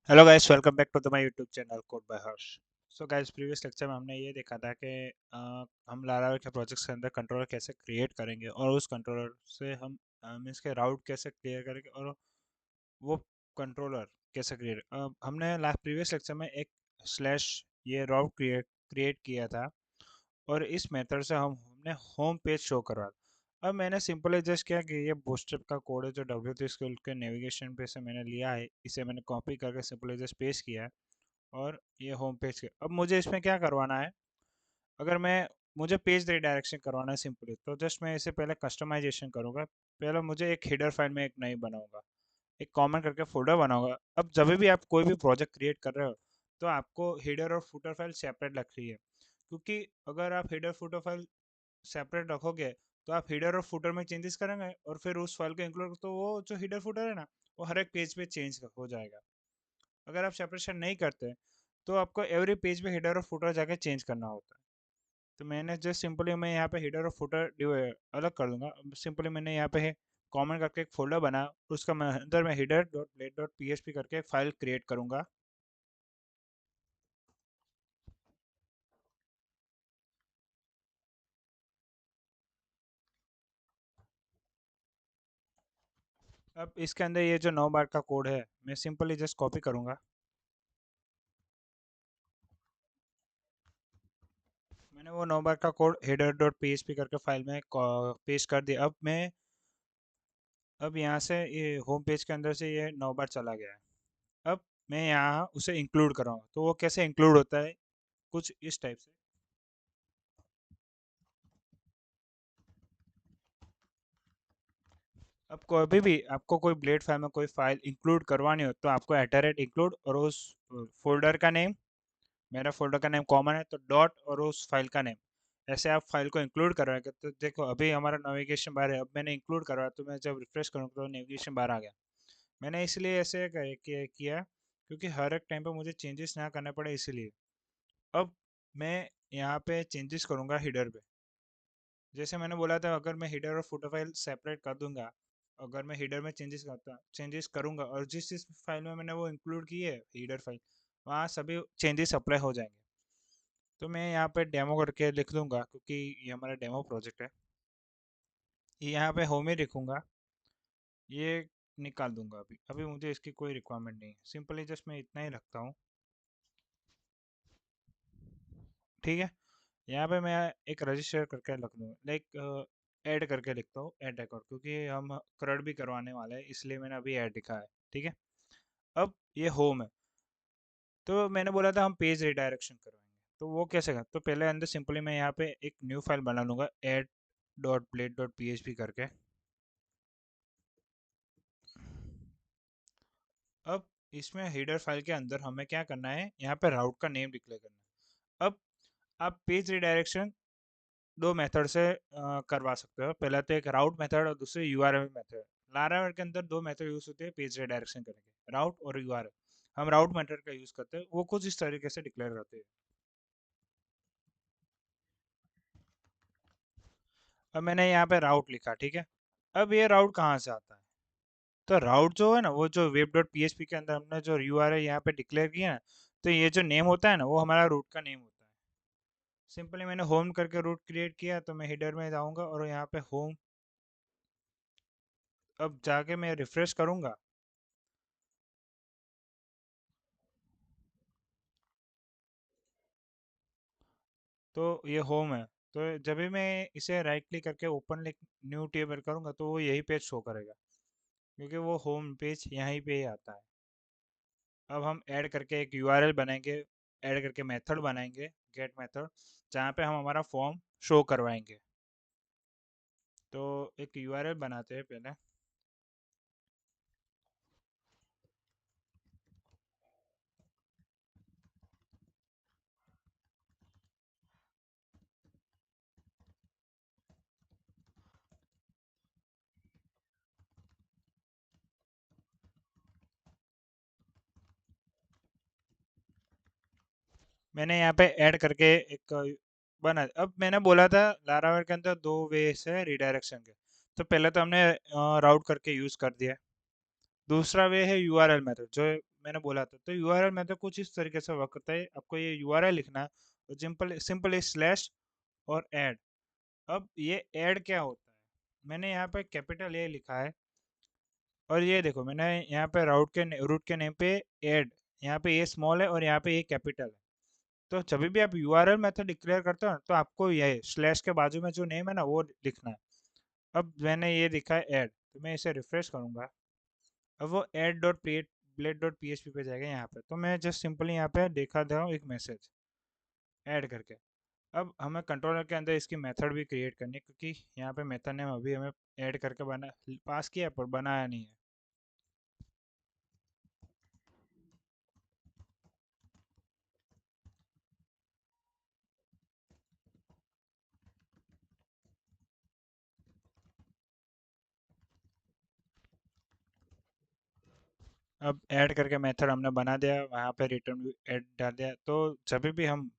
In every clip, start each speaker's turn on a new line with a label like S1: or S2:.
S1: Hello guys, welcome back to the my YouTube channel code by Harsh. So guys, previous lecture में हमने ये देखा था कि हम लारावेल के प्रोजेक्ट्स के अंदर कंट्रोलर कैसे क्रिएट करेंगे और उस कंट्रोलर से हम मीन्स के राउट कैसे क्लियर करेंगे और वो कंट्रोलर कैसे क्रिएट हमने लास्ट प्रीवियस लेक्चर में एक स्लैश ये राउट क्रिएट किया था और इस मेथड से हमने होम पेज शो करवा। अब मैंने सिंपली जस्ट क्या कि ये बूटस्ट्रैप का कोड है जो W3 स्किल के नेविगेशन पे से मैंने लिया है, इसे मैंने कॉपी करके सिंपली जस्ट पेस्ट किया है और ये होम पेज के अब मुझे इसमें क्या करवाना है। अगर मैं मुझे पेज रिडायरेक्शन करवाना है सिंपली, तो जस्ट मैं इसे पहले कस्टमाइजेशन करूँगा। पहले मुझे एक हेडर फाइल में एक नई बनाऊंगा, एक कॉमन करके फोल्डर बनाऊंगा। अब जब भी आप कोई भी प्रोजेक्ट क्रिएट कर रहे हो तो आपको हेडर और फुटर फाइल सेपरेट रख रही है, क्योंकि अगर आप हेडर फुटर फाइल सेपरेट रखोगे तो आप हेडर और फुटर में चेंजेस करेंगे और फिर उस फाइल को इंक्लूड, तो वो जो हेडर फुटर है ना, वो हर एक पेज पे चेंज हो जाएगा। अगर आप सेपरेशन नहीं करते तो आपको एवरी पेज पे हेडर और फुटर जाके चेंज करना होता है। तो मैंने जस्ट सिंपली मैं यहाँ पे हेडर और फुटर अलग कर दूंगा। सिंपली मैंने यहाँ पे कॉमन करके एक फोल्डर बना, उसका मैं अंदर में header dot blade dot P करके एक फाइल क्रिएट करूंगा। अब इसके अंदर ये जो 9 बार का कोड है, मैं सिंपली जस्ट कॉपी करूंगा। मैंने वो 9 बार का कोड हेडर डॉट पी करके फाइल में पेस्ट कर दिया। अब यहाँ से ये होम पेज के अंदर से ये 9 बार चला गया है। अब मैं यहाँ उसे इंक्लूड कराऊंगा, तो वो कैसे इंक्लूड होता है, कुछ इस टाइप से। अब कभी भी आपको कोई ब्लेड फाइल में कोई फाइल इंक्लूड करवानी हो तो आपको एट इंक्लूड और उस फोल्डर का नेम, मेरा फोल्डर का नेम कॉमन है तो डॉट और उस फाइल का नेम, ऐसे आप फाइल को इंक्लूड करवाएंगे। तो देखो अभी हमारा नेविगेशन बार है, अब मैंने इंक्लूड करवाया तो मैं जब रिफ्रेश करूँगा तो नेविगेशन बार आ गया। मैंने इसलिए ऐसे किया क्योंकि हर एक टाइम पे मुझे चेंजेस ना करने पड़े, इसीलिए। अब मैं यहाँ पे चेंजेस करूँगा हेडर पे। जैसे मैंने बोला था, अगर मैं हेडर और फुटर फाइल सेपरेट कर दूंगा, अगर मैं हेडर में चेंजेस करूंगा और जिस जिस फाइल में मैंने वो इंक्लूड की है हेडर फाइल, वहाँ सभी चेंजेस अप्लाई हो जाएंगे। तो मैं यहाँ पे डेमो करके लिख दूंगा, क्योंकि ये हमारा डेमो प्रोजेक्ट है। ये यहाँ पे होम ही लिखूंगा, ये निकाल दूंगा। अभी अभी मुझे इसकी कोई रिक्वायरमेंट नहीं है, सिंपली जस्ट मैं इतना ही रखता हूँ। ठीक है। यहाँ पे मैं एक रजिस्टर करके लिख दूँगा, लाइक ऐड करके लिखता हूँ, ऐड अकाउंट, क्योंकि हम क्रड भी करवाने वाले हैं, इसलिए मैंने अभी ऐड लिखा है। ठीक है। अब ये होम है, तो मैंने बोला था हम पेज रिडायरेक्शन करवाएंगे, तो वो कैसे कर, तो पहले अंदर सिंपली मैं यहाँ पे एक न्यू फाइल बना लूँगा, add dot blade dot P करके। अब इसमें हेडर फाइल के अंदर हमें क्या करना है, यहाँ पे राउट का नेम डिक्लेयर करना है। अब आप पेज रिडायरेक्शन दो मेथड से करवा सकते हो। पहला तो एक राउट मेथड और दूसरे यूआरएल मेथड। लारावेल के अंदर दो मेथड यूज होते हैं पेज रिडायरेक्शन करने के, राउट और यूआरएल। हम राउट मेथड का यूज करते हैं, वो कुछ इस तरीके से डिक्लेयर करते हैं। अब मैंने यहाँ पे राउट लिखा, ठीक है। अब ये राउट कहाँ से आता है, तो राउट जो है ना, वो जो वेब डॉट पी के अंदर हमने जो यूआरएल यहाँ पे डिक्लेयर किया है, तो ये जो नेम होता है ना, वो हमारा रूट का नेम होता है। सिंपली मैंने होम करके रूट क्रिएट किया, तो मैं हेडर में जाऊंगा और यहाँ पे होम। अब जाके मैं रिफ्रेश करूंगा, तो ये होम है। तो जब भी मैं इसे राइट क्लिक करके ओपन न्यू टेबल करूंगा तो वो यही पेज शो करेगा, क्योंकि वो होम पेज यहीं पे ही आता है। अब हम ऐड करके एक यूआरएल बनाएंगे, ऐड करके मेथड बनाएंगे, गेट मेथड, जहाँ पे हम हमारा फॉर्म शो करवाएंगे। तो एक यूआरएल बनाते हैं पहले। मैंने यहाँ पे ऐड करके एक बना। अब मैंने बोला था लारावेल के अंदर दो वेज है रिडायरेक्शन के, तो पहले तो हमने राउट करके यूज़ कर दिया। दूसरा वे है यूआरएल मेथड जो मैंने बोला था। तो यूआरएल मेथड कुछ इस तरीके से वर्क करता है, आपको ये यूआरएल लिखना है और सिंपल सिंपल स्लैश और ऐड। अब ये ऐड क्या होता है, मैंने यहाँ पे कैपिटल ए लिखा है और ये देखो मैंने यहाँ पे रूट के नेम पे ऐड, यहाँ पे ए स्मॉल है और यहाँ पे ए कैपिटल है। तो जब भी आप यूआरएल मेथड डिक्लेयर करते हो ना, तो आपको ये स्लैश के बाजू में जो नेम है ना वो लिखना है। अब मैंने ये लिखा है ऐड, तो मैं इसे रिफ्रेश करूंगा। अब वो add dot blade dot PHP पे जाएगा यहाँ पे। तो मैं जस्ट सिंपली यहाँ पे देखा दे रहा हूँ एक मैसेज ऐड करके। अब हमें कंट्रोलर के अंदर इसकी मेथड भी क्रिएट करनी है, क्योंकि यहाँ पे मेथड नेम अभी हमें ऐड करके बना पास किया पर बनाया नहीं है। अब ऐड करके मेथड हमने बना दिया, वहाँ पे रिटर्न भी ऐड डाल दिया। तो जब भी हम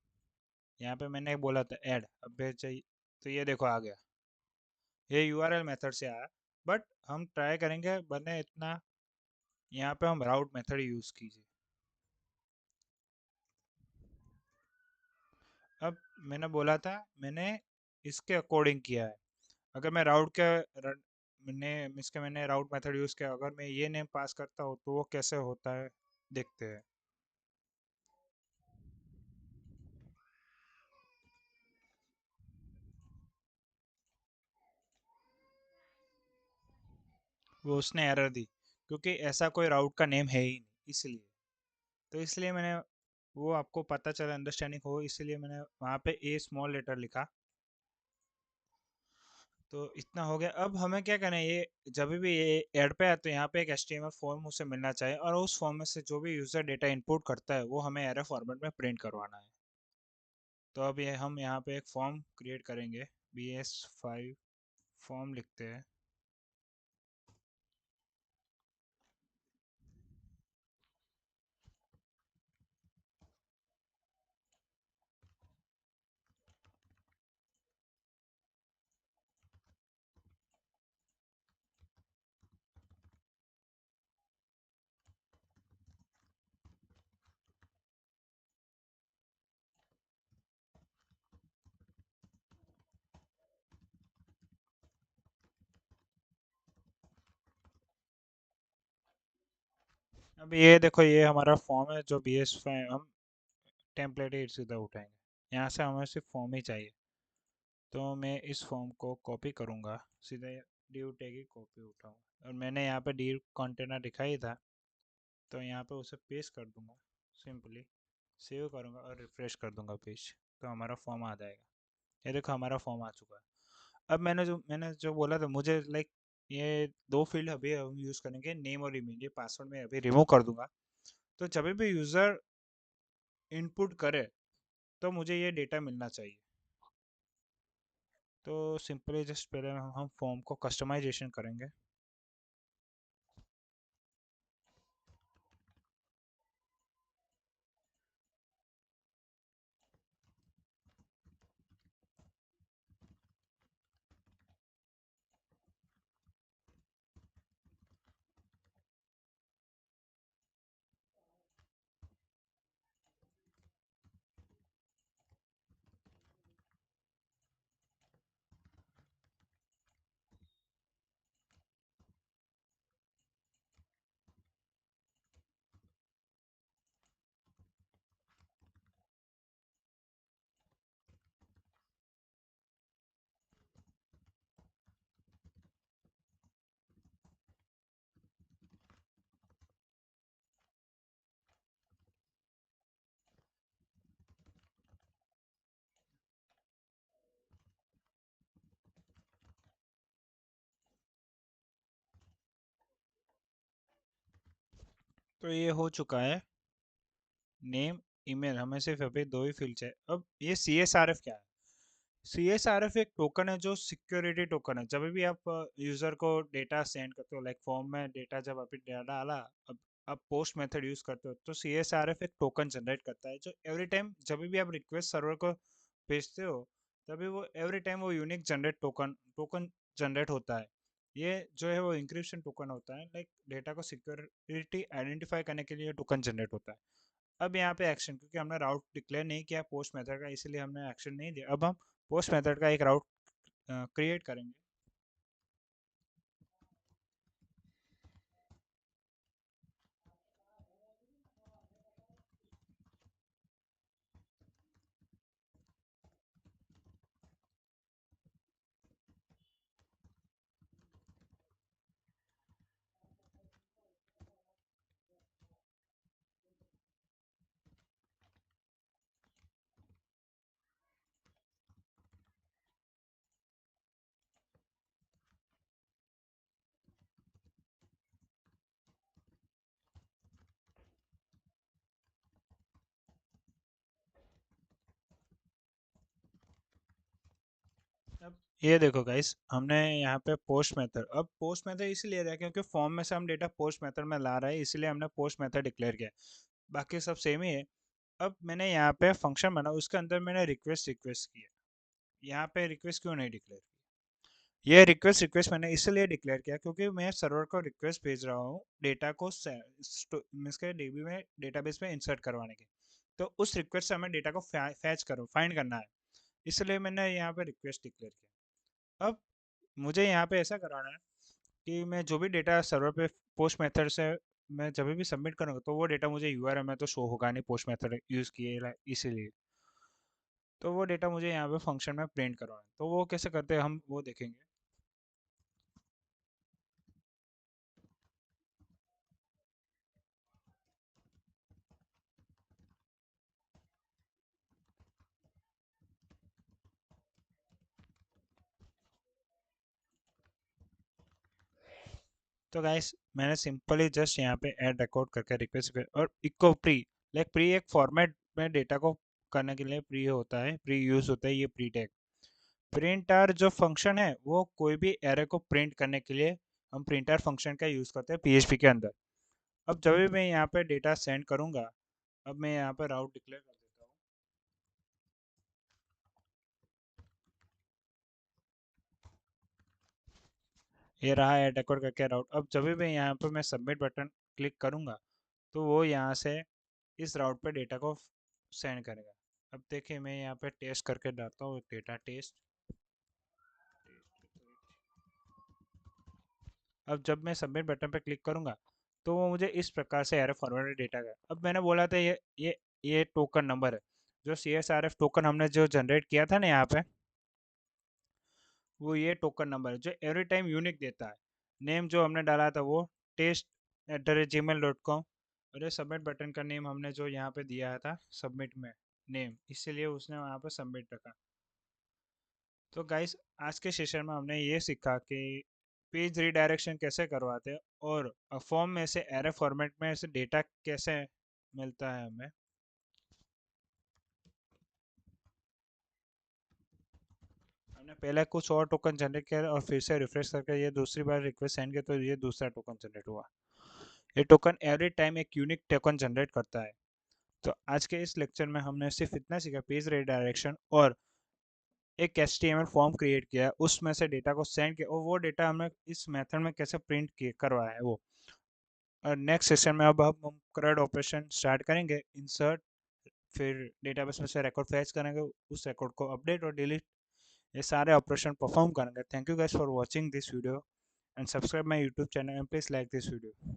S1: यहाँ पे मैंने बोला था ऐड, अब भेज चाहिए, तो ये देखो आ गया, ये यूआरएल मेथड से आया। बट हम ट्राई करेंगे बने इतना, यहाँ पे हम राउट मेथड यूज़ कीजिए। अब मैंने बोला था मैंने इसके अकॉर्डिंग किया है। अगर मैं मैंने राउट मेथड यूज़ किया, अगर मैं ये नेम पास करता हूँ तो वो कैसे होता है देखते हैं। वो उसने एरर दी, क्योंकि ऐसा कोई राउट का नेम है ही नहीं, इसलिए। तो इसलिए मैंने, वो आपको पता चला अंडरस्टैंडिंग हो, इसलिए मैंने वहाँ पे ए स्मॉल लेटर लिखा। तो इतना हो गया। अब हमें क्या करना है, ये जब भी ये ऐड पे आते हैं यहाँ पे एक एचटीएमएल फॉर्म उसे मिलना चाहिए, और उस फॉर्म में से जो भी यूज़र डेटा इनपुट करता है वो हमें एरर फॉर्मेट में प्रिंट करवाना है। तो अब ये हम यहाँ पे एक फॉर्म क्रिएट करेंगे, bs5 फॉर्म लिखते हैं। अब ये देखो ये हमारा फॉर्म है जो bs5, हम टेम्पलेट ही सीधा उठाएंगे, यहाँ से हमें सिर्फ फॉर्म ही चाहिए। तो मैं इस फॉर्म को कॉपी करूँगा, सीधा div टैग की कॉपी उठाऊँगा, और मैंने यहाँ पे div कंटेनर लिखा ही था, तो यहाँ पे उसे पेस्ट कर दूंगा। सिंपली सेव करूँगा और रिफ्रेश कर दूंगा पेज, तो हमारा फॉर्म आ जाएगा। ये देखो हमारा फॉर्म आ चुका है। अब मैंने जो बोला था, मुझे लाइक ये दो फील्ड अभी हम यूज़ करेंगे, नेम और ईमेल। ये पासवर्ड में अभी रिमूव कर दूंगा। तो जब भी यूज़र इनपुट करे तो मुझे ये डेटा मिलना चाहिए। तो सिंपली जस्ट पहले हम फॉर्म को कस्टमाइजेशन करेंगे। तो ये हो चुका है, नेम ईमेल, हमें सिर्फ अभी दो ही फील्ड चाहिए। अब ये सी एस आर एफ क्या है? सी एस आर एफ एक टोकन है जो सिक्योरिटी टोकन है। जब भी आप यूज़र को डेटा सेंड करते हो, लाइक फॉर्म में डेटा जब आप डेटा डाला, अब आप पोस्ट मेथड यूज़ करते हो, तो सी एस आर एफ एक टोकन जनरेट करता है, जो एवरी टाइम जब भी आप रिक्वेस्ट सर्वर को भेजते हो, तभी वो एवरी टाइम वो unique generate token token generate होता है। ये जो है वो इंक्रिप्शन टोकन होता है, लाइक डेटा को सिक्योरिटी आइडेंटिफाई करने के लिए टोकन जनरेट होता है। अब यहाँ पे एक्शन, क्योंकि हमने राउट डिक्लेयर नहीं किया पोस्ट मेथड का, इसलिए हमने एक्शन नहीं दिया। अब हम पोस्ट मेथड का एक राउट क्रिएट करेंगे। अब ये देखो गाइस, हमने यहाँ पे पोस्ट मेथड, अब पोस्ट मेथड इसलिए रहा क्योंकि फॉर्म में से हम डेटा पोस्ट मेथड में ला रहे हैं, इसलिए हमने पोस्ट मेथड डिक्लेयर किया। बाकी सब सेम ही है। अब मैंने यहाँ पे फंक्शन बना, उसके अंदर मैंने रिक्वेस्ट रिक्वेस्ट किया। यहाँ पे रिक्वेस्ट क्यों नहीं डिक्लेयर किया? ये रिक्वेस्ट रिक्वेस्ट मैंने इसलिए डिक्लेयर किया क्योंकि मैं सर्वर को रिक्वेस्ट भेज रहा हूँ डेटा को मीन्स के डीबी में, डेटाबेस में इंसर्ट करवाने के। तो उस रिक्वेस्ट से हमें डेटा को फैच करो, फाइंड करना है, इसलिए मैंने यहाँ पे रिक्वेस्ट डिक्लेयर किया। अब मुझे यहाँ पे ऐसा कराना है कि मैं जो भी डेटा सर्वर पे पोस्ट मेथड से मैं जब भी सबमिट करूँगा, तो वो डेटा मुझे यूआरएल में तो शो होगा नहीं, पोस्ट मेथड यूज़ किए इसीलिए। तो वो डेटा मुझे यहाँ पे फंक्शन में प्रिंट करवाना है, तो वो कैसे करते हैं हम वो देखेंगे। तो गाइस, मैंने सिंपली जस्ट यहाँ पे ऐड रिकॉर्ड करके रिक्वेस्ट और इको प्री, लाइक प्री एक फॉर्मेट में डेटा को करने के लिए प्री होता है, प्री यूज होता है ये प्री टैग। प्रिंट आर जो फंक्शन है वो कोई भी एरे को प्रिंट करने के लिए हम प्रिंट आर फंक्शन का यूज़ करते हैं पीएचपी के अंदर। अब जब भी मैं यहाँ पे डेटा सेंड करूँगा, अब मैं यहाँ पे राउट डिक्लेयर कर देता हूँ। ये रहा ऐड रिकॉर्ड करके राउट। अब जब भी मैं यहाँ पे मैं सबमिट बटन क्लिक करूँगा, तो वो यहाँ से इस राउट पे डेटा को सेंड करेगा। अब देखिए, मैं यहाँ पे टेस्ट करके डालता हूँ डेटा टेस्ट। अब जब मैं सबमिट बटन पे क्लिक करूँगा, तो वो मुझे इस प्रकार से एरर फॉरवर्डेड डेटा का। अब मैंने बोला था ये टोकन नंबर है, जो C S R F token हमने जो जनरेट किया था ना यहाँ पे, वो ये टोकन नंबर है जो एवरी टाइम यूनिक देता है। नेम जो हमने डाला था वो test@gmail.com, और ये सबमिट बटन का नेम हमने जो यहाँ पे दिया था सबमिट में नेम, इसीलिए उसने वहाँ पे सबमिट रखा। तो गाइस, आज के सेशन में हमने ये सीखा कि पेज रीडायरेक्शन कैसे करवाते हैं, और फॉर्म में से एरे फॉर्मेट में से डेटा कैसे मिलता है हमें। हमने पहले कुछ और टोकन जनरेट किया और फिर से रिफ्रेश करके ये दूसरी बार रिक्वेस्ट सेंड किया, तो ये दूसरा टोकन जनरेट हुआ। ये टोकन एवरी टाइम एक यूनिक टोकन जनरेट करता है। तो आज के इस लेक्चर में हमने सिर्फ इतना सीखा, पेज रीडायरेक्शन और एक HTML फॉर्म क्रिएट किया, उसमें से डेटा को सेंड किया, और वो डेटा हमने इस मेथड में कैसे प्रिंट किए करवाया है वो। और नेक्स्ट सेशन में अब हम CRUD ऑपरेशन स्टार्ट करेंगे, इंसर्ट, फिर डेटाबेस में से रिकॉर्ड फैच करेंगे, उस रिकॉर्ड को अपडेट और डिलीट, ये सारे ऑपरेशन परफॉर्म करेंगे। Thank you guys for watching this video and subscribe my YouTube channel and please like this video.